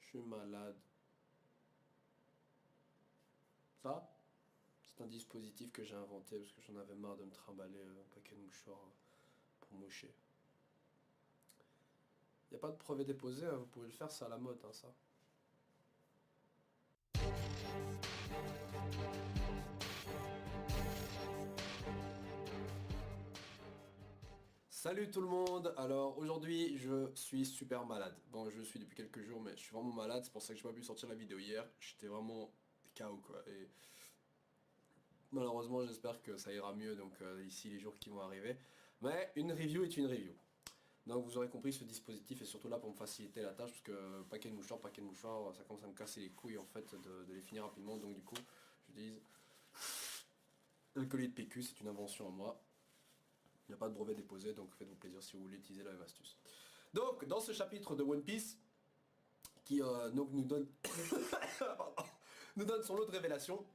Je suis malade. Ça, c'est un dispositif que j'ai inventé parce que j'en avais marre de me trimballer un paquet de mouchoirs pour moucher. Y a pas de brevet déposé, hein, vous pouvez le faire, c'est à la mode, hein, ça. Salut tout le monde. Alors aujourd'hui je suis super malade. Bon, je suis depuis quelques jours, mais je suis vraiment malade, c'est pour ça que j'ai pas pu sortir la vidéo hier. J'étais vraiment KO quoi. Et malheureusement j'espère que ça ira mieux donc ici les jours qui vont arriver. Mais une review est une review. Donc vous aurez compris, ce dispositif est surtout là pour me faciliter la tâche parce que paquet de mouchoirs, ça commence à me casser les couilles en fait de les finir rapidement. Donc du coup j'utilise le collier de PQ, c'est une invention à moi. Il n'y a pas de brevet déposé, donc faites-vous plaisir si vous voulez utiliser la même astuce. Donc, dans ce chapitre de One Piece, qui donc nous donne, nous donne son lot de révélations,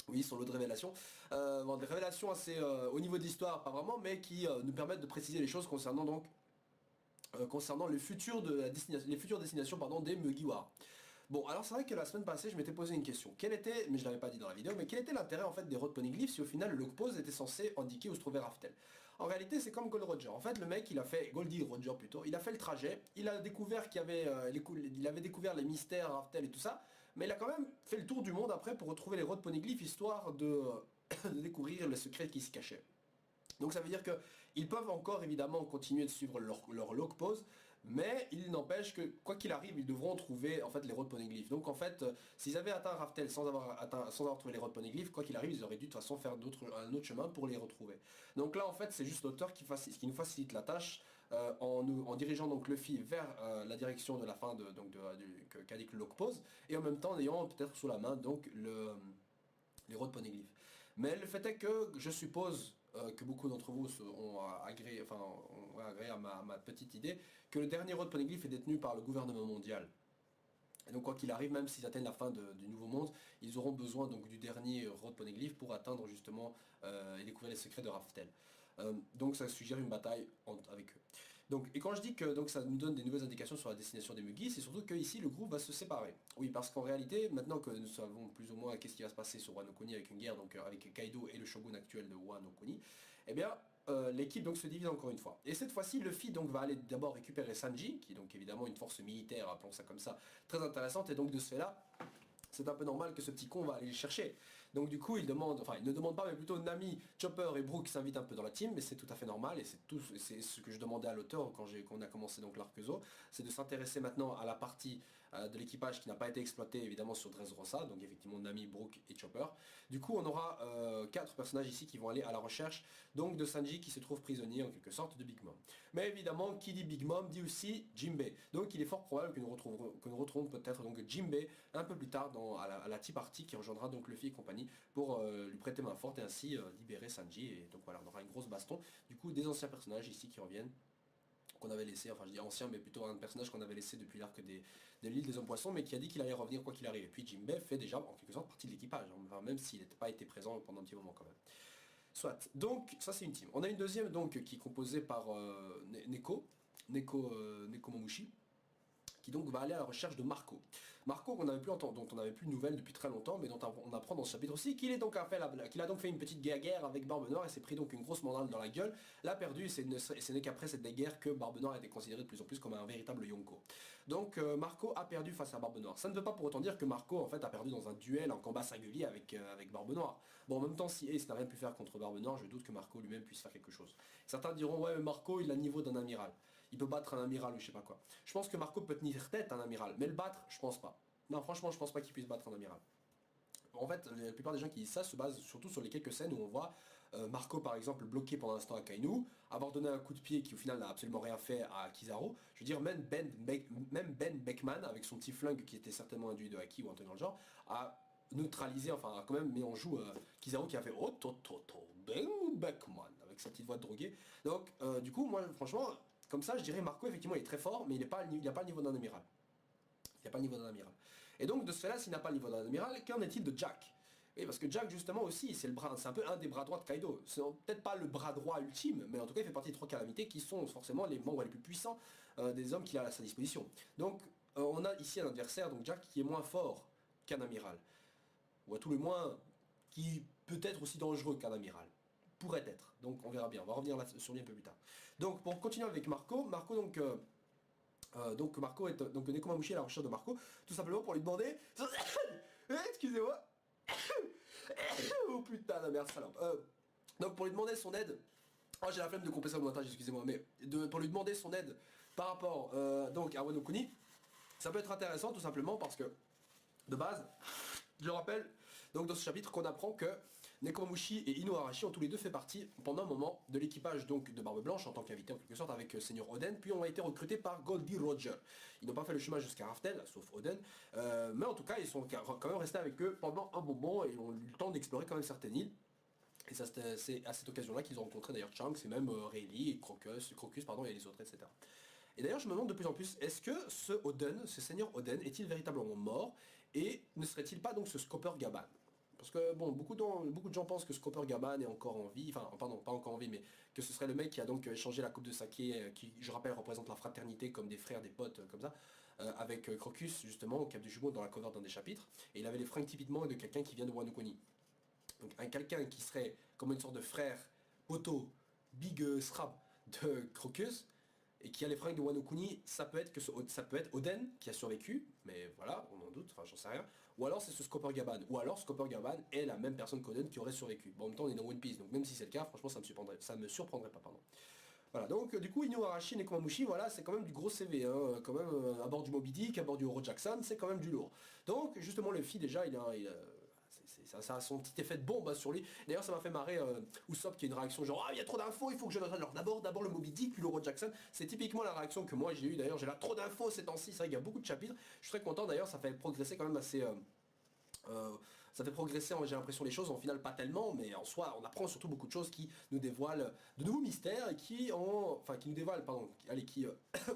oui, son lot de révélations, bon, des révélations assez au niveau de l'histoire, pas vraiment, mais qui nous permettent de préciser les choses concernant donc concernant le futur de la destination, les futures destinations pardon, des Mugiwara. Bon, alors c'est vrai que la semaine passée, je m'étais posé une question. Quel était, mais je l'avais pas dit dans la vidéo, mais quel était l'intérêt en fait des road poneglyphs si au final le log pose était censé indiquer où se trouvait Raftel? En réalité, c'est comme Gold Roger. En fait, le mec, il a fait Goldie Roger plutôt. Il a fait le trajet. Il a découvert qu'il y avait, il avait découvert les mystères Raftel et tout ça, mais il a quand même fait le tour du monde après pour retrouver les road poneglyphs histoire de, de découvrir le secret qui se cachait. Donc ça veut dire qu'ils peuvent encore évidemment continuer de suivre leur log pose, mais il n'empêche que quoi qu'il arrive, ils devront trouver en fait les road poneglyphs. Donc en fait, s'ils avaient atteint Raftel sans avoir trouvé les road poneglyphs, quoi qu'il arrive, ils auraient dû de toute façon faire un autre chemin pour les retrouver. Donc là en fait, c'est juste l'auteur qui nous facilite la tâche en dirigeant donc Luffy vers la direction de la fin qu'a dit que le log pose, et en même temps en ayant peut-être sous la main donc les road poneglyphs. Mais le fait est que je suppose que beaucoup d'entre vous ont agréé, ont agréé à ma petite idée, que le dernier road poneglyph est détenu par le gouvernement mondial. Et donc quoi qu'il arrive, même s'ils atteignent la fin du nouveau monde, ils auront besoin donc du dernier road poneglyph pour atteindre justement et découvrir les secrets de Raftel. Donc ça suggère une bataille avec eux. Donc, et quand je dis que donc, ça nous donne des nouvelles indications sur la destination des Mugi, c'est surtout que ici le groupe va se séparer. Oui, parce qu'en réalité, maintenant que nous savons plus ou moins qu'est-ce qui va se passer sur Wano Kuni avec une guerre donc avec Kaido et le shogun actuel de Wano Kuni, eh bien l'équipe donc se divise encore une fois. Et cette fois-ci, Luffy donc va aller d'abord récupérer Sanji, qui est donc évidemment une force militaire, appelons ça comme ça, très intéressante, et donc de ce fait-là, c'est un peu normal que ce petit con va aller le chercher. Donc du coup, il demande, enfin il ne demande pas, mais plutôt Nami, Chopper et Brook s'invitent un peu dans la team, mais c'est tout à fait normal, et c'est ce que je demandais à l'auteur quand on a commencé donc l'arc Zo, c'est de s'intéresser maintenant à la partie de l'équipage qui n'a pas été exploitée évidemment sur Dressrosa, donc effectivement Nami, Brook et Chopper. Du coup, on aura 4 personnages ici qui vont aller à la recherche donc de Sanji qui se trouve prisonnier en quelque sorte de Big Mom. Mais évidemment, qui dit Big Mom dit aussi Jinbei. Donc il est fort probable que nous retrouverons peut-être donc Jinbei un peu plus tard à la Tea Party qui rejoindra donc Luffy et compagnie pour lui prêter main forte et ainsi libérer Sanji. Et donc voilà, on aura une grosse baston. Du coup, des anciens personnages ici qui reviennent qu'on avait laissé, enfin je dis ancien mais plutôt un personnage qu'on avait laissé depuis l'arc de l'île des hommes poissons mais qui a dit qu'il allait revenir quoi qu'il arrive. Et puis Jinbei fait déjà en quelque sorte partie de l'équipage, enfin, même s'il n'était pas été présent pendant un petit moment quand même. Soit, donc ça c'est une team. On a une deuxième donc qui est composée par Neko Momoshi, qui donc va aller à la recherche de Marco. Marco dont on n'avait plus de nouvelles depuis très longtemps, mais dont on apprend dans ce chapitre aussi qu'il a donc fait une petite guerre avec Barbe Noire et s'est pris donc une grosse mandale dans la gueule, l'a perdu et ce n'est qu'après cette guerre que Barbe Noire a été considéré de plus en plus comme un véritable Yonko. Donc Marco a perdu face à Barbe Noire. Ça ne veut pas pour autant dire que Marco en fait a perdu dans un duel, en combat singulier avec Barbe Noire. Bon, en même temps, si Ace n'a rien pu faire contre Barbe Noire, je doute que Marco lui-même puisse faire quelque chose. Certains diront ouais mais Marco il a le niveau d'un amiral. Il peut battre un amiral ou je sais pas quoi. Je pense que Marco peut tenir tête à un amiral, mais le battre, je pense pas. Non, franchement, je pense pas qu'il puisse battre un amiral. En fait, la plupart des gens qui disent ça se basent surtout sur les quelques scènes où on voit Marco par exemple bloqué pendant un instant à Kainu, avoir donné un coup de pied qui au final n'a absolument rien fait à Kizaru. Je veux dire, même Ben Beckman, avec son petit flingue qui était certainement induit de Haki ou un truc dans le genre, a neutralisé, enfin a quand même mis en joue Kizaru qui a fait oh Ben Beckman avec sa petite voix de drogué. Donc du coup, moi franchement, comme ça je dirais Marco effectivement il est très fort, mais il n'a pas le niveau d'un amiral. Il n'y a pas le niveau d'un amiral. Et donc de ce fait-là, s'il n'a pas le niveau d'un amiral, qu'en est-il de Jack? Oui, parce que Jack justement aussi, c'est un peu un des bras droits de Kaido. C'est peut-être pas le bras droit ultime, mais en tout cas il fait partie des 3 calamités qui sont forcément les membres les plus puissants des hommes qu'il a à sa disposition. Donc on a ici un adversaire, donc Jack, qui est moins fort qu'un amiral. Ou à tout le moins, qui peut être aussi dangereux qu'un amiral. Pourrait être. Donc on verra bien. On va revenir là sur lui un peu plus tard. Donc pour continuer avec Marco, Marco est donc Nekomamushi à la recherche de Marco, tout simplement pour lui demander. Excusez-moi. Oh putain la merde salope. Donc pour lui demander son aide. Oh j'ai la flemme de couper ça au montage, excusez-moi, mais pour lui demander son aide par rapport donc à Wano Kuni, ça peut être intéressant tout simplement parce que de base, je rappelle donc dans ce chapitre qu'on apprend que Nekomamushi et Inuarashi ont tous les deux fait partie pendant un moment de l'équipage donc de Barbe Blanche en tant qu'invité en quelque sorte avec Seigneur Oden, puis ont été recrutés par Goldie Roger. Ils n'ont pas fait le chemin jusqu'à Raftel, sauf Oden, mais en tout cas ils sont quand même restés avec eux pendant un moment et ont eu le temps d'explorer quand même certaines îles. Et c'est à cette occasion-là qu'ils ont rencontré d'ailleurs Shanks et même Rayleigh et Crocus pardon, et les autres, etc. Et d'ailleurs je me demande de plus en plus, est-ce que ce Oden, ce seigneur Oden, est-il véritablement mort et ne serait-il pas donc ce Scopper Gaban? Parce que bon, beaucoup de gens pensent que Scopper Gaban est encore en vie, enfin pardon, pas encore en vie, mais que ce serait le mec qui a donc échangé la coupe de saké, qui je rappelle représente la fraternité comme des frères, des potes, comme ça, avec Crocus justement au Cap du Jumeau dans la cover d'un des chapitres, et il avait les fringues typiquement de quelqu'un qui vient de Wano Kuni. Donc quelqu'un qui serait comme une sorte de frère, poteau, big scrap de Crocus, et qui a les fringues de Wano Kuni, ça peut être Oden qui a survécu, mais voilà, on en doute, enfin j'en sais rien, ou alors c'est ce Scopper Gaban, ou alors Scopper Gaban est la même personne qu'Oden qui aurait survécu. Bon, en même temps on est dans One Piece, donc même si c'est le cas, franchement ça me surprendrait pas, pardon. Voilà, donc du coup Inuarashi et Nekomamushi, voilà, c'est quand même du gros CV, hein, quand même à bord du Moby Dick, à bord du Oro Jackson, c'est quand même du lourd. Donc justement le Luffy déjà, ça a son petit effet de bombe hein, sur lui. D'ailleurs ça m'a fait marrer Usopp qui a une réaction genre ah il y a trop d'infos, il faut que je note. Alors d'abord le Moby Dick puis l'Oro Jackson, c'est typiquement la réaction que moi j'ai eu d'ailleurs, j'ai là trop d'infos ces temps-ci, c'est vrai qu'il y a beaucoup de chapitres, je suis très content d'ailleurs, ça fait progresser quand même assez... ça fait progresser, j'ai l'impression, les choses, en final pas tellement, mais en soi on apprend surtout beaucoup de choses qui nous dévoilent de nouveaux mystères et qui nous dévoilent, pardon, qui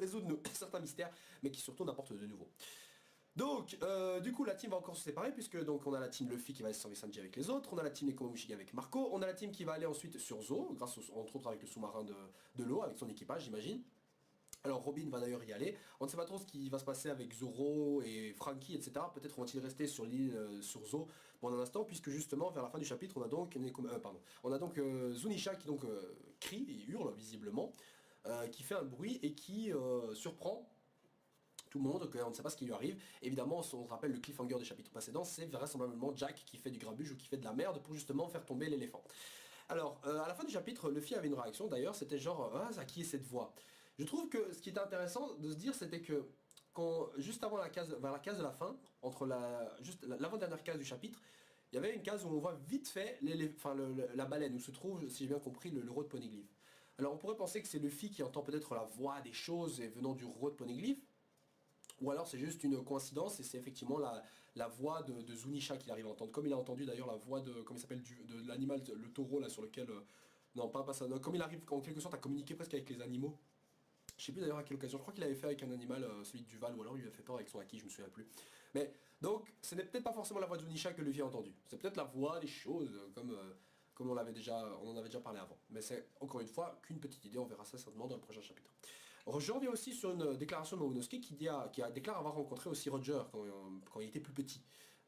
résoudent certains mystères, mais qui surtout n'apportent de nouveaux. Donc, du coup, la team va encore se séparer, puisque donc on a la team Luffy qui va aller sur Sanji avec les autres, on a la team Nekomamushi avec Marco, on a la team qui va aller ensuite sur Zo, entre autres avec le sous-marin de l'eau, avec son équipage, j'imagine. Alors Robin va d'ailleurs y aller. On ne sait pas trop ce qui va se passer avec Zoro et Franky, etc. Peut-être vont-ils rester sur l'île sur Zo pendant un instant, puisque justement vers la fin du chapitre, on a donc Zunisha qui donc crie et hurle visiblement, qui fait un bruit et qui surprend tout le monde, on ne sait pas ce qui lui arrive. Évidemment, on se rappelle le cliffhanger du chapitre précédent, c'est vraisemblablement Jack qui fait du grabuge ou qui fait de la merde pour justement faire tomber l'éléphant. Alors, à la fin du chapitre, Luffy avait une réaction d'ailleurs, c'était genre ah, à qui est cette voix? Je trouve que ce qui était intéressant de se dire, c'était que juste avant vers la case de la fin, entre l'avant-dernière case du chapitre, il y avait une case où on voit vite fait la baleine, où se trouve, si j'ai bien compris, le roi de Poneglyph. Alors on pourrait penser que c'est Luffy qui entend peut-être la voix des choses et venant du roi de Poneglyph, ou alors c'est juste une coïncidence et c'est effectivement la voix de Zunisha qu'il arrive à entendre. Comme il a entendu d'ailleurs la voix de, comment il s'appelle, de l'animal, le taureau là sur lequel... non, pas ça. Non, comme il arrive en quelque sorte à communiquer presque avec les animaux. Je sais plus d'ailleurs à quelle occasion. Je crois qu'il avait fait avec un animal, celui de Duval, ou alors il lui a fait peur avec son acquis, je me souviens plus. Mais donc, ce n'est peut-être pas forcément la voix de Zunisha que Luffy a entendue. C'est peut-être la voix des choses, comme on en avait déjà parlé avant. Mais c'est encore une fois qu'une petite idée, on verra ça certainement dans le prochain chapitre. Je reviens aussi sur une déclaration de Momonosuke qui déclare avoir rencontré aussi Roger quand il était plus petit.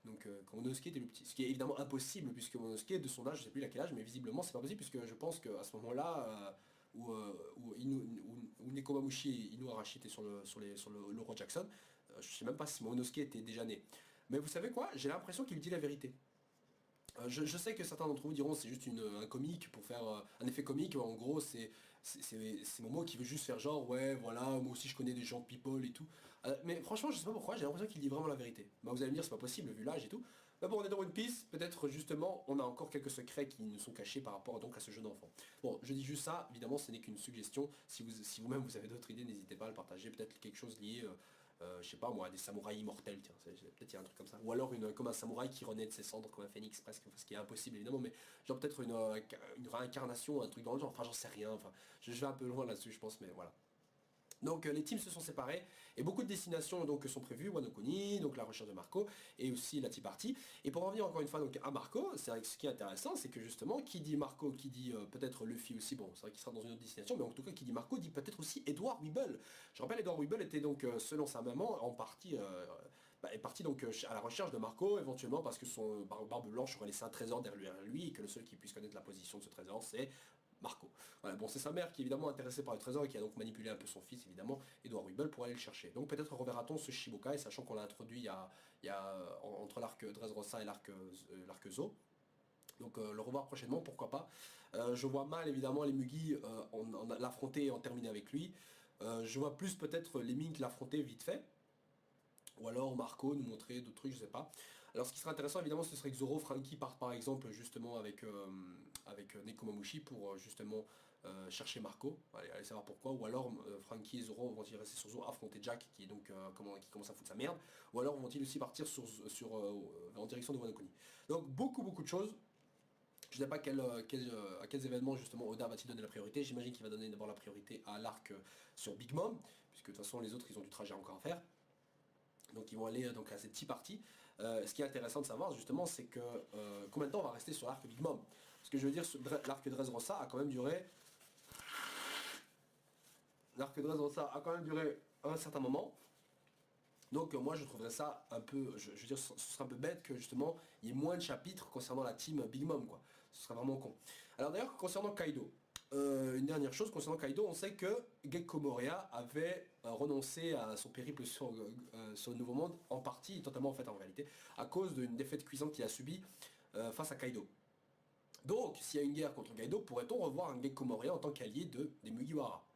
Donc quand Momonosuke était plus petit. Ce qui est évidemment impossible puisque Momonosuke de son âge, je sais plus à quel âge, mais visiblement c'est pas possible puisque je pense qu'à ce moment-là, où Nekomamushi et Inuarashi étaient sur le Oro Jackson, je sais même pas si Momonosuke était déjà né. Mais vous savez quoi? J'ai l'impression qu'il dit la vérité. Je sais que certains d'entre vous diront c'est juste un comique pour faire un effet comique, en gros c'est Momo qui veut juste faire genre ouais voilà moi aussi je connais des gens people et tout. Mais franchement je sais pas pourquoi j'ai l'impression qu'il dit vraiment la vérité. Bah, vous allez me dire c'est pas possible vu l'âge et tout. Mais bon on est dans One Piece, peut-être justement on a encore quelques secrets qui nous sont cachés par rapport donc à ce jeune enfant. Bon je dis juste ça, évidemment ce n'est qu'une suggestion, si vous-même vous avez d'autres idées n'hésitez pas à le partager, peut-être quelque chose lié je sais pas moi, des samouraïs immortels, tiens, peut-être il y a un truc comme ça. Ou alors comme un samouraï qui renaît de ses cendres comme un phénix presque, ce qui est impossible évidemment, mais genre peut-être une réincarnation, un truc dans le genre, enfin j'en sais rien, enfin je vais un peu loin là-dessus je pense, mais voilà. Donc les teams se sont séparés et beaucoup de destinations donc sont prévues, Wano Kuni, donc la recherche de Marco et aussi la Tea Party. Et pour en revenir encore une fois donc à Marco, c'est vrai que ce qui est intéressant c'est que justement qui dit Marco, qui dit peut-être Luffy aussi, bon c'est vrai qu'il sera dans une autre destination, mais en tout cas qui dit Marco dit peut-être aussi Edward Weeble. Je rappelle Edward Weeble était donc selon sa maman en partie est parti donc à la recherche de Marco, éventuellement parce que son barbe blanche aurait laissé un trésor derrière lui et que le seul qui puisse connaître la position de ce trésor c'est Marco. Voilà, bon, c'est sa mère qui est évidemment intéressée par le trésor et qui a donc manipulé un peu son fils, évidemment, Edward Weeble, pour aller le chercher. Donc peut-être reverra-t-on ce Shibukai, sachant qu'on l'a introduit entre l'arc Dressrosa et l'arc Zo. Donc le revoir prochainement, pourquoi pas. Je vois mal évidemment les Mugi l'affronter et en terminer avec lui. Je vois plus peut-être les Mink l'affronter vite fait. Ou alors Marco nous montrer d'autres trucs, je sais pas. Alors ce qui serait intéressant évidemment ce serait que Zoro, Franky partent par exemple justement avec Nekomamushi pour justement chercher Marco. Allez savoir pourquoi. Ou alors Franky et Zoro vont-ils rester sur Zoro, affronter Jack qui est donc qui commence à foutre sa merde. Ou alors vont-ils aussi partir en direction de Wano Kuni. Donc beaucoup de choses. Je ne sais pas à quels événements justement Oda va-t-il donner la priorité. J'imagine qu'il va donner d'abord la priorité à l'arc sur Big Mom, puisque de toute façon les autres ils ont du trajet encore à faire. Donc ils vont aller donc à cette Tea Party. Ce qui est intéressant de savoir justement c'est que combien de temps on va rester sur l'arc Big Mom. Parce que je veux dire l'arc Dressrosa a quand même duré. L'arc Dressrosa a quand même duré un certain moment. Donc moi je trouverais ça un peu. Je veux dire ce serait un peu bête que justement il y ait moins de chapitres concernant la team Big Mom quoi. Ce serait vraiment con. Alors d'ailleurs concernant Kaido. Une dernière chose concernant Kaido, on sait que Gekko Moria avait renoncé à son périple sur le Nouveau Monde, en partie, totalement en fait en réalité, à cause d'une défaite cuisante qu'il a subie face à Kaido. Donc, s'il y a une guerre contre Kaido, pourrait-on revoir un Gekko Moria en tant qu'allié des Mugiwara?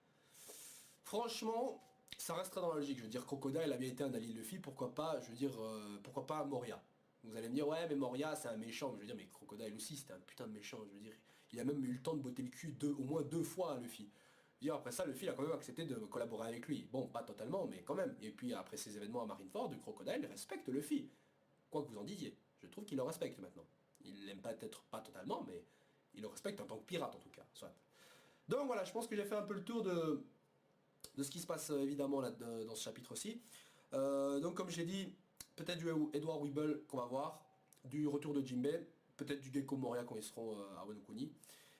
Franchement, ça resterait dans la logique. Je veux dire, Crocodile a bien été un allié de Luffy, pourquoi pas, je veux dire, pourquoi pas Moria? Vous allez me dire, ouais, mais Moria, c'est un méchant. Je veux dire, mais Crocodile aussi, c'était un putain de méchant. Je veux dire, il a même eu le temps de botter le cul au moins 2 fois à Luffy. Je veux dire, après ça, Luffy a quand même accepté de collaborer avec lui. Bon, pas totalement, mais quand même. Et puis, après ces événements à Marineford, Crocodile respecte Luffy. Quoi que vous en disiez. Je trouve qu'il le respecte maintenant. Il l'aime peut-être pas totalement, mais il le respecte en tant que pirate, en tout cas. Soit. Donc voilà, je pense que j'ai fait un peu le tour de ce qui se passe évidemment là, dans ce chapitre-ci. Donc comme j'ai dit, peut-être du Edward Weeble qu'on va voir, du retour de Jinbei, peut-être du Gekko Moria quand ils seront à Wano Kuni.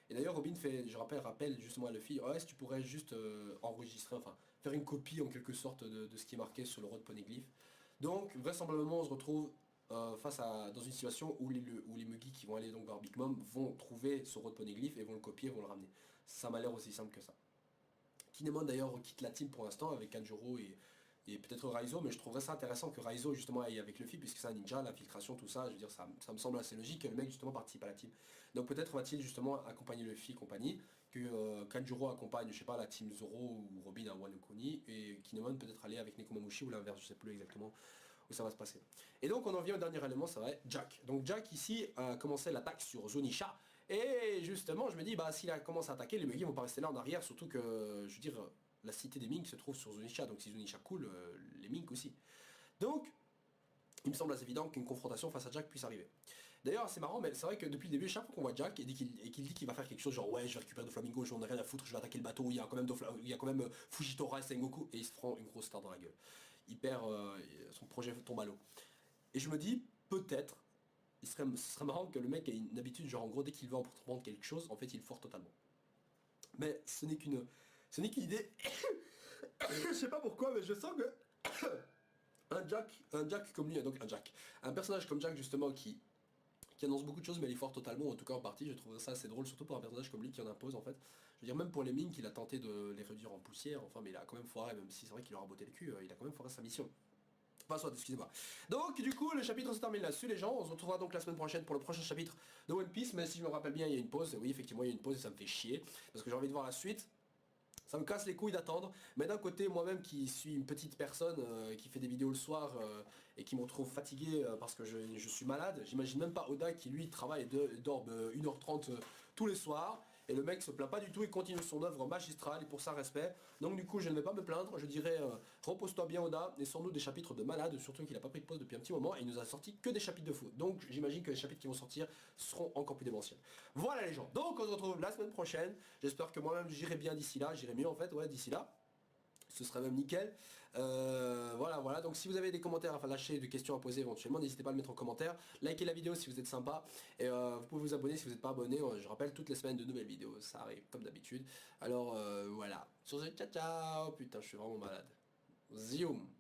Et d'ailleurs Robin fait, je rappelle justement à Luffy, ouais, si tu pourrais juste enregistrer, enfin faire une copie en quelque sorte de ce qui est marqué sur le Road Poneglyph. Donc vraisemblablement on se retrouve dans une situation où les Mugi qui vont aller donc voir Big Mom vont trouver ce Road Poneglyph et vont le copier, vont le ramener. Ça m'a l'air aussi simple que ça. Kinemon d'ailleurs quitte la team pour l'instant avec Kanjuro et peut-être Raizo, mais je trouverais ça intéressant que Raizo justement aille avec Luffy puisque c'est un ninja, l'infiltration, tout ça, je veux dire ça me semble assez logique que le mec justement participe à la team. Donc peut-être va-t-il justement accompagner Luffy et compagnie, que Kanjuro accompagne, je sais pas, la team Zoro ou Robin à Wano Kuni, et Kinemon peut-être aller avec Nekomamushi ou l'inverse, je sais plus exactement où ça va se passer. Et donc on en vient au dernier élément, ça va être Jack. Donc Jack ici a commencé l'attaque sur Zonisha. Et justement, je me dis, bah s'il commence à attaquer, les Mugi vont pas rester là en arrière, surtout que, je veux dire, la cité des Mink se trouve sur Zunisha, donc si Zunisha coule, les Mink aussi. Donc, il me semble assez évident qu'une confrontation face à Jack puisse arriver. D'ailleurs, c'est marrant, mais c'est vrai que depuis le début, chaque fois qu'on voit Jack et qu'il dit qu'il va faire quelque chose, genre ouais, je vais récupérer Doflamingo, j'en ai rien à foutre, je vais attaquer le bateau, il y a quand même Fujitora et Sengoku, et il se prend une grosse star dans la gueule. Il perd, son projet tombe à l'eau. Et je me dis, peut-être, ce serait marrant que le mec ait une habitude, genre en gros, dès qu'il veut entreprendre quelque chose, en fait, il foire totalement. Mais ce n'est qu'une idée. Je sais pas pourquoi, mais je sens que un Jack comme lui, donc un personnage comme Jack justement qui annonce beaucoup de choses mais il est fort totalement, en tout cas en partie, je trouve ça assez drôle, surtout pour un personnage comme lui qui en impose en fait. Je veux dire même pour les mines qu'il a tenté de les réduire en poussière, enfin mais il a quand même foiré, même si c'est vrai qu'il leur a botté le cul, il a quand même foiré sa mission. Enfin soit, excusez-moi. Donc du coup le chapitre se termine là-dessus les gens, on se retrouvera donc la semaine prochaine pour le prochain chapitre de One Piece, mais si je me rappelle bien il y a une pause, oui effectivement il y a une pause et ça me fait chier, parce que j'ai envie de voir la suite. Ça me casse les couilles d'attendre, mais d'un côté moi-même qui suis une petite personne qui fait des vidéos le soir et qui me retrouve fatigué parce que je suis malade, j'imagine même pas Oda qui lui travaille et dort 1h30 tous les soirs, et le mec se plaint pas du tout, il continue son œuvre magistrale et pour ça respect. Donc du coup je ne vais pas me plaindre, je dirais repose-toi bien Oda, et sans nous des chapitres de malade, surtout qu'il a pas pris de pause depuis un petit moment et il nous a sorti que des chapitres de fou. Donc j'imagine que les chapitres qui vont sortir seront encore plus démentiels. Voilà les gens, donc on se retrouve la semaine prochaine, j'espère que moi-même j'irai bien d'ici là, j'irai mieux en fait, ouais d'ici là. ce serait même nickel. Voilà, donc si vous avez des commentaires à lâcher, des questions à poser éventuellement, n'hésitez pas à le mettre en commentaire. Likez la vidéo si vous êtes sympa. Et vous pouvez vous abonner si vous n'êtes pas abonné. Je rappelle, toutes les semaines de nouvelles vidéos, ça arrive comme d'habitude. Alors voilà. Sur ce, ciao ciao. Putain, je suis vraiment malade. Zoom.